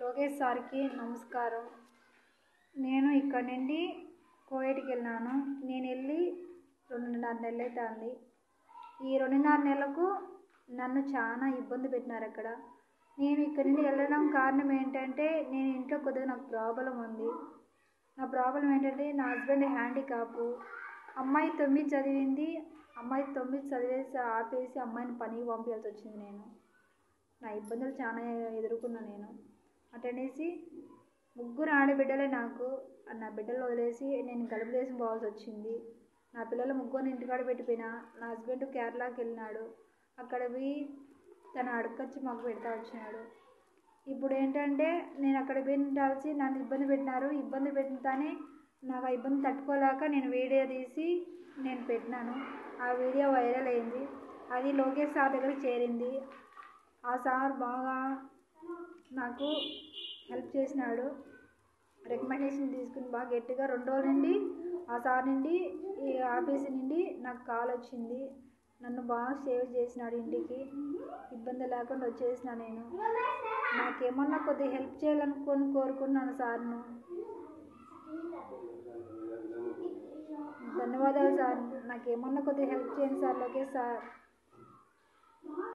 లోకేష్ సార్కి నమస్కారం. నేను ఇక్కడ నుండి కోయేట్కి వెళ్ళినాను. నేను వెళ్ళి 2.5 నెలలు అవుతుంది. ఈ 2.5 నెలలకు నన్ను చాలా ఇబ్బంది పెట్టినారు అక్కడ. నేను ఇక్కడ నుండి వెళ్ళడం కారణం ఏంటంటే, నేను ఇంట్లో కొద్దిగా నాకు ప్రాబ్లం ఉంది. నా ప్రాబ్లం ఏంటంటే, నా హస్బెండ్ హ్యాండిక్యాప్. అమ్మాయి 9 చదివింది. అమ్మాయి 9 చదివేసి ఆపేసి అమ్మాయిని పనికి పంపించాల్సి వచ్చింది. నేను నా ఇబ్బందులు చాలా ఎదుర్కొన్నాను. నేను అటనేసి 3 ఆడబిడ్డలే నాకు. నా బిడ్డలు వదిలేసి నేను గడుపు దేశం పోవాల్సి వచ్చింది. నా పిల్లలు 3 ఇంటికాడ పెట్టిపోయినా. నా హస్బెండ్ కేరళకి వెళ్ళినాడు. అక్కడ పోయి తన అడకొచ్చి మాకు పెడతా వచ్చినాడు. ఇప్పుడు ఏంటంటే, నేను అక్కడ పెట్టాల్సి నన్ను ఇబ్బంది పెట్టినారు. ఇబ్బంది పెట్టినతానే నాకు ఆ ఇబ్బంది తట్టుకోలేక నేను వీడియో తీసి నేను పెట్టినాను. ఆ వీడియో వైరల్ అయింది. అది లోకేష్ సార్ దగ్గరికి చేరింది. ఆ సార్ బాగా నాకు హెల్ప్ చేసినాడు. రికమెండేషన్ తీసుకుని బాగా గట్టిగా 2 రోజుల నుండి ఆ సార్ నుండి ఈ ఆఫీస్ నుండి నాకు కాల్ వచ్చింది. నన్ను బాగా సేవ్ చేసినాడు. ఇంటికి ఇబ్బంది లేకుండా వచ్చేసిన. నేను నాకేమన్నా కొద్దిగా హెల్ప్ చేయాలనుకొని కోరుకున్నాను సార్ను. ధన్యవాదాలు సార్. నాకేమన్నా కొద్దిగా హెల్ప్ చేయండి సార్, లోకేష్ సార్.